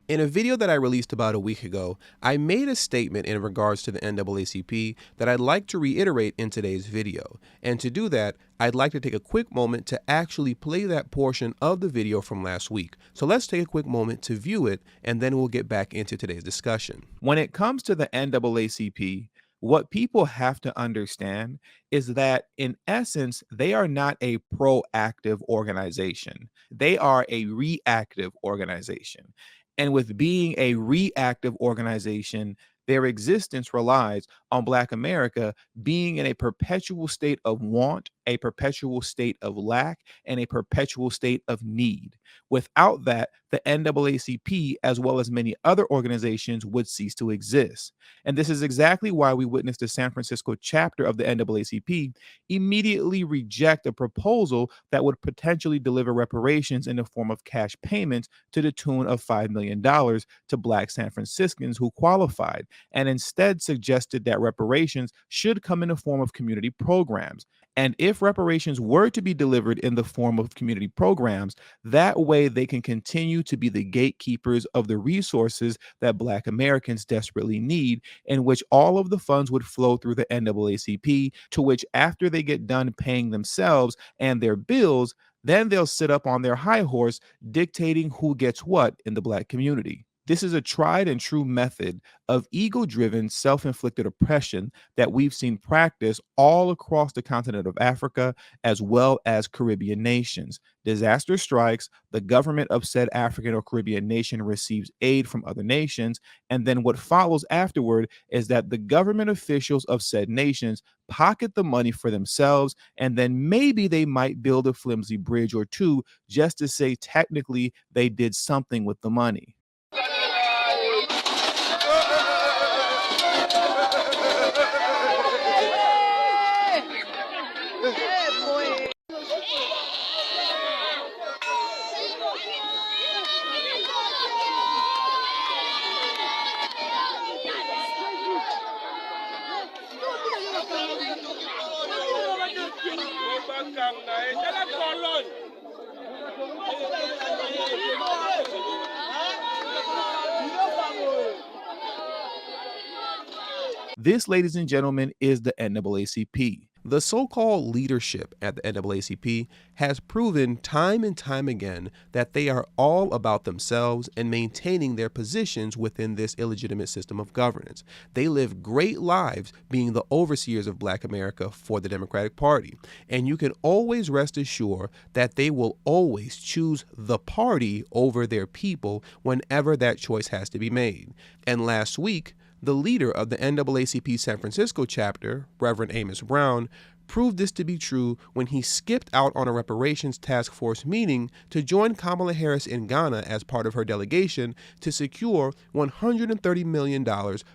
In a video that I released about a week ago, I made a statement in regards to the NAACP that I'd like to reiterate in today's video. And to do that, I'd like to take a quick moment to actually play that portion of the video from last week. So let's take a quick moment to view it, and then we'll get back into today's discussion. When it comes to the NAACP, what people have to understand is that, in essence, they are not a proactive organization. They are a reactive organization. And with being a reactive organization, their existence relies on Black America being in a perpetual state of want, a perpetual state of lack, and a perpetual state of need. Without that, the NAACP, as well as many other organizations, would cease to exist. And this is exactly why we witnessed the San Francisco chapter of the NAACP immediately reject a proposal that would potentially deliver reparations in the form of cash payments to the tune of $5 million to Black San Franciscans who qualified, and instead suggested that reparations should come in the form of community programs. And if reparations were to be delivered in the form of community programs, that way they can continue to be the gatekeepers of the resources that Black Americans desperately need, in which all of the funds would flow through the NAACP, to which, after they get done paying themselves and their bills, then they'll sit up on their high horse dictating who gets what in the Black community. This is a tried and true method of ego-driven, self-inflicted oppression that we've seen practiced all across the continent of Africa, as well as Caribbean nations. Disaster strikes, the government of said African or Caribbean nation receives aid from other nations, and then what follows afterward is that the government officials of said nations pocket the money for themselves, and then maybe they might build a flimsy bridge or two just to say technically they did something with the money. This, ladies and gentlemen, is the NAACP. The so-called leadership at the NAACP has proven time and time again that they are all about themselves and maintaining their positions within this illegitimate system of governance. They live great lives being the overseers of Black America for the Democratic Party. And you can always rest assured that they will always choose the party over their people whenever that choice has to be made. And last week, the leader of the NAACP San Francisco chapter, Reverend Amos Brown, proved this to be true when he skipped out on a reparations task force meeting to join Kamala Harris in Ghana as part of her delegation to secure $130 million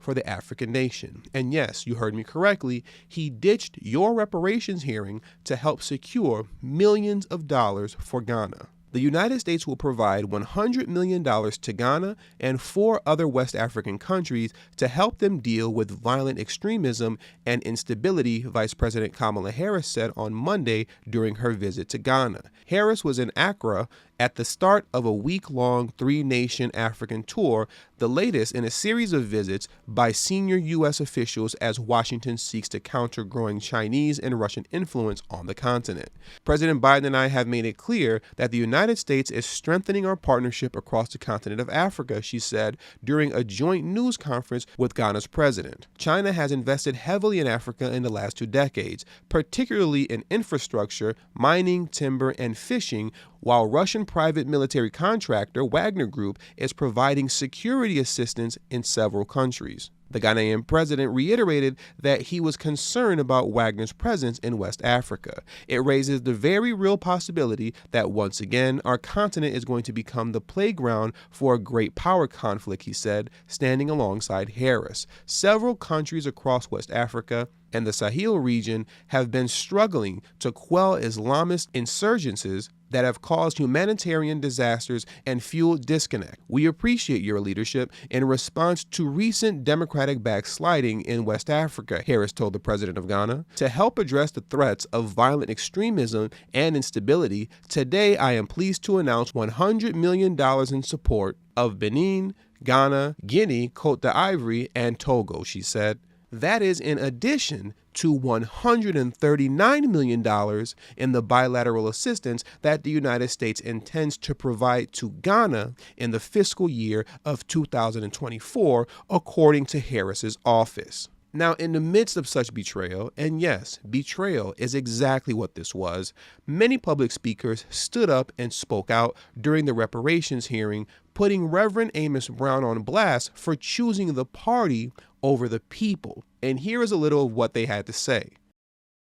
for the African nation. And yes, you heard me correctly, he ditched your reparations hearing to help secure millions of dollars for Ghana. The United States will provide $100 million to Ghana and 4 other West African countries to help them deal with violent extremism and instability, Vice President Kamala Harris said on Monday during her visit to Ghana. Harris was in Accra at the start of a week-long 3-nation African tour, the latest in a series of visits by senior U.S. officials as Washington seeks to counter growing Chinese and Russian influence on the continent. President Biden and I have made it clear that the United States is strengthening our partnership across the continent of Africa, she said during a joint news conference with Ghana's president. China has invested heavily in Africa in the last 2 decades, particularly in infrastructure, mining, timber, and fishing, while Russian private military contractor Wagner Group is providing security assistance in several countries. The Ghanaian president reiterated that he was concerned about Wagner's presence in West Africa. It raises the very real possibility that once again our continent is going to become the playground for a great power conflict, he said, standing alongside Harris. Several countries across West Africa and the Sahel region have been struggling to quell Islamist insurgencies that have caused humanitarian disasters and fueled disconnect. We appreciate your leadership in response to recent democratic backsliding in West Africa, Harris told the president of Ghana. To help address the threats of violent extremism and instability, today I am pleased to announce $100 million in support of Benin, Ghana, Guinea, Côte d'Ivoire, and Togo, she said. That is in addition to $139 million in the bilateral assistance that the United States intends to provide to Ghana in the fiscal year of 2024, according to Harris's office. Now, in the midst of such betrayal, and yes, betrayal is exactly what this was, many public speakers stood up and spoke out during the reparations hearing, putting Reverend Amos Brown on blast for choosing the party over the people. And here is a little of what they had to say.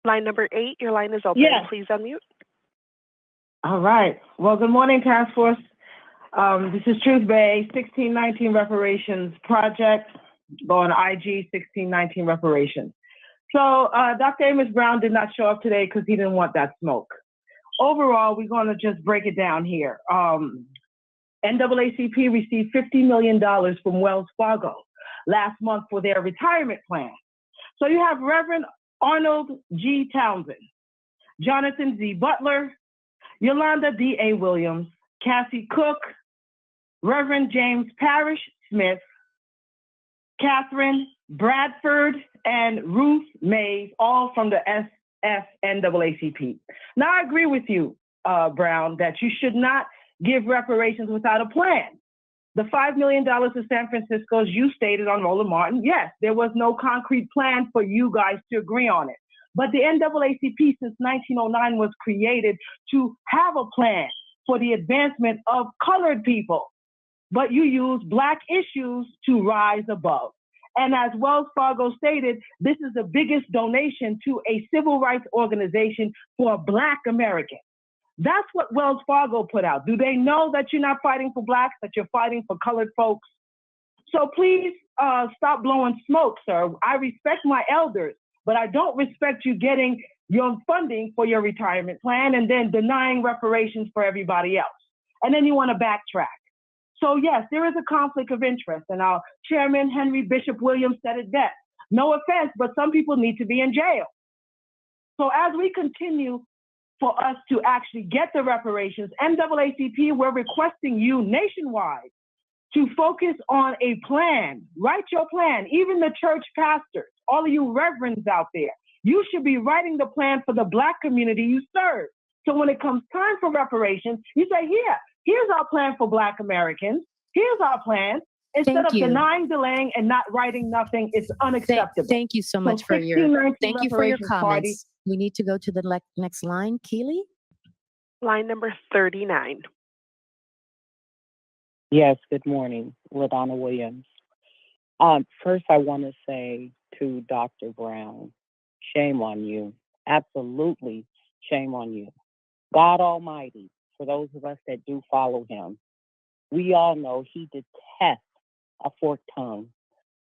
Line number 8, your line is open. Yes. Please unmute. All right. Well, good morning, Task Force. This is Truth Bay, 1619 Reparations Project. Go on IG, 1619 Reparations. So Dr. Amos Brown did not show up today because he didn't want that smoke. Overall, we're going to just break it down here. NAACP received $50 million from Wells Fargo last month for their retirement plan. So you have Reverend Arnold G. Townsend, Jonathan Z. Butler, Yolanda D.A. Williams, Cassie Cook, Reverend James Parrish Smith, Catherine Bradford, and Ruth Mays, all from the NAACP. Now, I agree with you, Brown, that you should not give reparations without a plan. The $5 million to San Francisco, as you stated on Roland Martin, yes, there was no concrete plan for you guys to agree on it. But the NAACP since 1909 was created to have a plan for the advancement of colored people. But you use Black issues to rise above. And as Wells Fargo stated, this is the biggest donation to a civil rights organization for Black Americans. That's what Wells Fargo put out. Do they know that you're not fighting for Blacks, that you're fighting for colored folks? So please stop blowing smoke, sir. I respect my elders, but I don't respect you getting your funding for your retirement plan and then denying reparations for everybody else. And then you want to backtrack. So yes, there is a conflict of interest, and our chairman, Henry Bishop Williams, said it best. No offense, but some people need to be in jail. So as we continue for us to actually get the reparations, NAACP, we're requesting you nationwide to focus on a plan. Write your plan. Even the church pastors, all of you reverends out there, you should be writing the plan for the Black community you serve. So when it comes time for reparations, you say, here's our plan for Black Americans. Here's our plan. Instead of denying, delaying, and not writing nothing, it's unacceptable. Thank you so much for your comments. We need to go to the next line. Keely? Line number 39. Yes, good morning. LaDonna Williams. First, I want to say to Dr. Brown, shame on you. Absolutely shame on you. God Almighty, for those of us that do follow him, we all know he detests a forked tongue,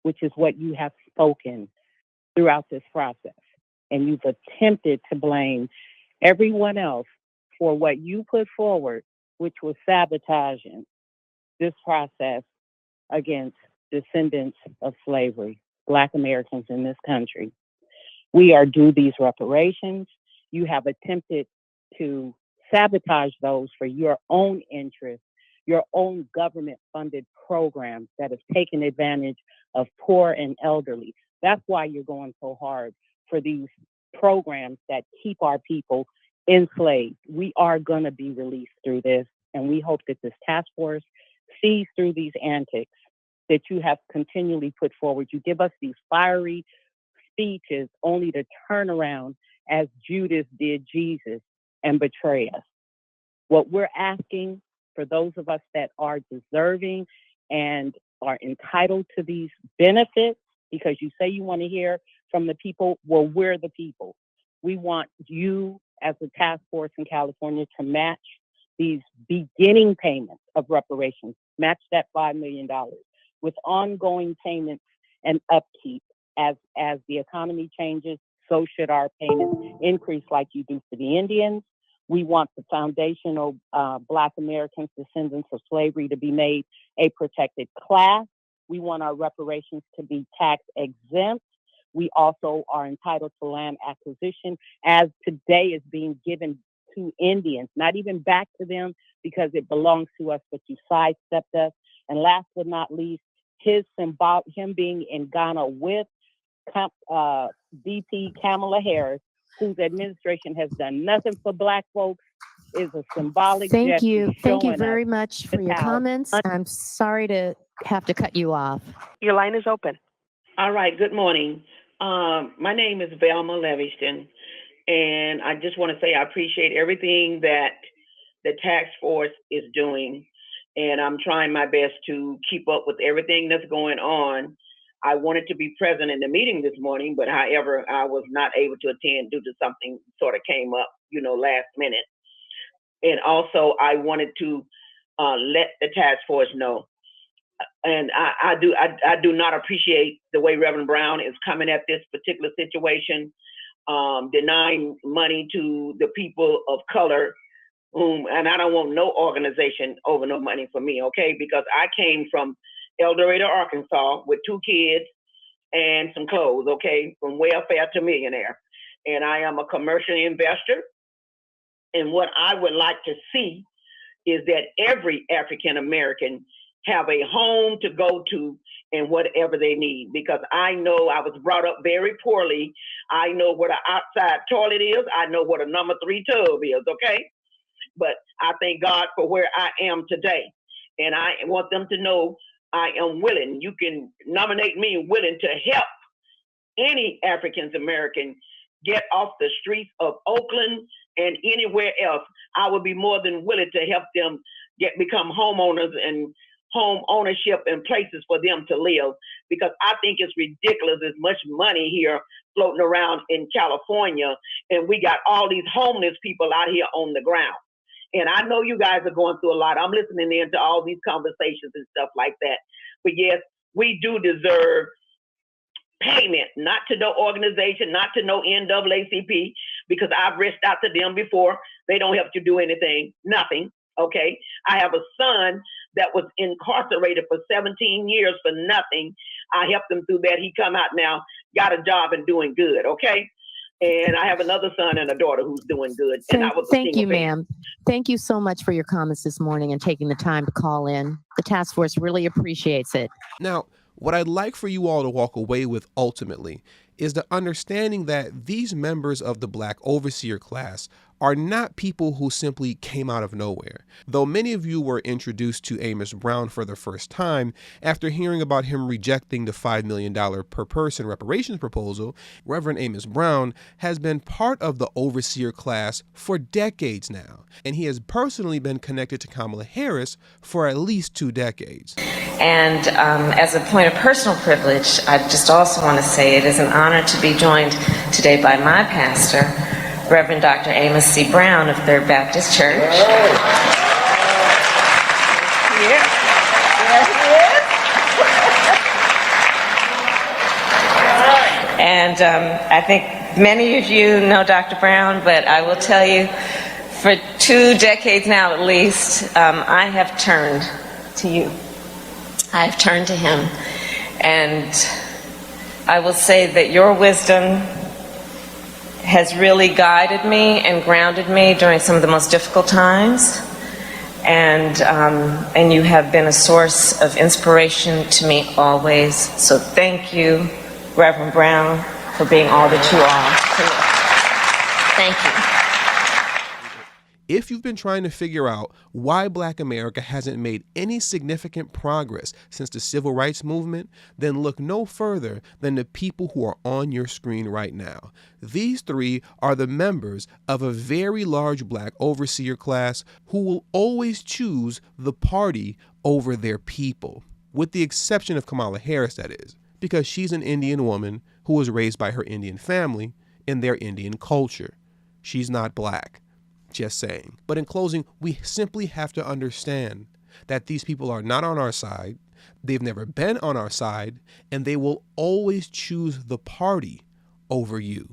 which is what you have spoken throughout this process. And you've attempted to blame everyone else for what you put forward, which was sabotaging this process against descendants of slavery, Black Americans in this country. We are due these reparations. You have attempted to sabotage those for your own interests, your own government-funded programs that have taken advantage of poor and elderly. That's why you're going so hard for these programs that keep our people enslaved. We are going to be released through this, and we hope that this task force sees through these antics that you have continually put forward. You give us these fiery speeches only to turn around as Judas did Jesus and betray us. What we're asking for those of us that are deserving and are entitled to these benefits, because you say you want to hear from the people, well, we're the people. We want you as a task force in California to match these beginning payments of reparations, match that $5 million with ongoing payments and upkeep. As the economy changes, so should our payments increase like you do for the Indians, We want the foundational Black Americans, descendants of slavery, to be made a protected class. We want our reparations to be tax exempt. We also are entitled to land acquisition, as today is being given to Indians, not even back to them because it belongs to us, but you sidestepped us. And last but not least, him being in Ghana with VP Kamala Harris, whose administration has done nothing for Black folks, is a symbolic gesture. Thank you very much for your comments. I'm sorry to have to cut you off. Your line is open. All right, good morning. My name is Velma Leviston, and I just want to say I appreciate everything that the task force is doing, and I'm trying my best to keep up with everything that's going on. I wanted to be present in the meeting this morning, but however, I was not able to attend due to something sort of came up, last minute. And also, I wanted to let the task force know. And I do not appreciate the way Reverend Brown is coming at this particular situation, denying money to the people of color, and I don't want no organization over no money for me, okay? Because I came from El Dorado, Arkansas, with 2 kids and some clothes, okay, from welfare to millionaire. And I am a commercial investor. And what I would like to see is that every African American have a home to go to and whatever they need. Because I know I was brought up very poorly. I know what an outside toilet is. I know what a number 3 tub is, okay? But I thank God for where I am today. And I want them to know I am willing. You can nominate me willing to help any African American get off the streets of Oakland and anywhere else. I would be more than willing to help them become homeowners and home ownership and places for them to live, because I think it's ridiculous. There's much money here floating around in California, and we got all these homeless people out here on the ground. And I know you guys are going through a lot. I'm listening in to all these conversations and stuff like that. But yes, we do deserve payment, not to no organization, not to no NAACP, because I've reached out to them before. They don't help you do anything, nothing, okay? I have a son that was incarcerated for 17 years for nothing. I helped him through that. He come out now, got a job and doing good, okay? And I have another son and a daughter who's doing good. Thank you, ma'am. Thank you so much for your comments this morning and taking the time to call in. The task force really appreciates it. Now, what I'd like for you all to walk away with ultimately is the understanding that these members of the Black overseer class are not people who simply came out of nowhere. Though many of you were introduced to Amos Brown for the first time after hearing about him rejecting the $5 million per person reparations proposal, Reverend Amos Brown has been part of the overseer class for decades now, and he has personally been connected to Kamala Harris for at least 2 decades. And as a point of personal privilege, I just also want to say it is an honor to be joined today by my pastor, Reverend Dr. Amos C. Brown of Third Baptist Church. And I think many of you know Dr. Brown, but I will tell you, for 2 decades now at least, I have turned to you. I've turned to him, and I will say that your wisdom has really guided me and grounded me during some of the most difficult times, and you have been a source of inspiration to me always. So thank you, Reverend Brown, for being all that you are to me. Thank you. If you've been trying to figure out why Black America hasn't made any significant progress since the Civil Rights Movement, then look no further than the people who are on your screen right now. These 3 are the members of a very large Black overseer class who will always choose the party over their people, with the exception of Kamala Harris, that is, because she's an Indian woman who was raised by her Indian family in their Indian culture. She's not Black. Just saying. But in closing, we simply have to understand that these people are not on our side, they've never been on our side, and they will always choose the party over you.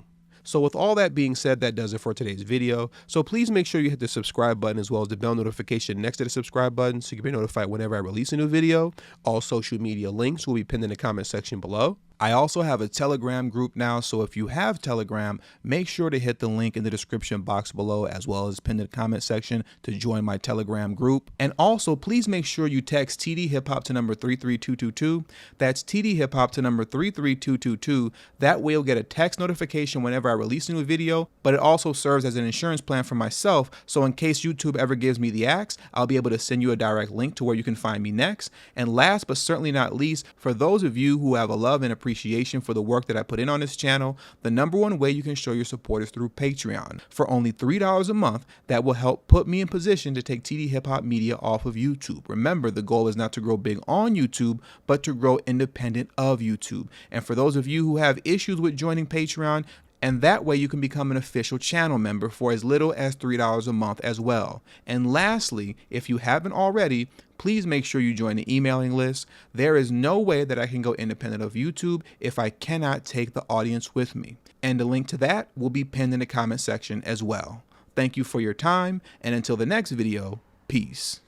So with all that being said, that does it for today's video. So please make sure you hit the subscribe button as well as the bell notification next to the subscribe button so you can be notified whenever I release a new video. All social media links will be pinned in the comment section below. I also have a Telegram group now, so if you have Telegram, make sure to hit the link in the description box below as well as pinned in the comment section to join my Telegram group. And also, please make sure you text TD Hip Hop to number 33222. That's TD Hip Hop to number 33222. That way you'll get a text notification whenever I release a new video, but it also serves as an insurance plan for myself, so in case YouTube ever gives me the axe, I'll be able to send you a direct link to where you can find me next. And last but certainly not least, for those of you who have a love and appreciation for the work that I put in on this channel, the number one way you can show your support is through Patreon. For only $3 a month, that will help put me in position to take TD Hip Hop Media off of YouTube. Remember, the goal is not to grow big on YouTube, but to grow independent of YouTube. And for those of you who have issues with joining Patreon, and that way you can become an official channel member for as little as $3 a month as well. And lastly, if you haven't already, please make sure you join the emailing list. There is no way that I can go independent of YouTube if I cannot take the audience with me. And the link to that will be pinned in the comment section as well. Thank you for your time, and until the next video, peace.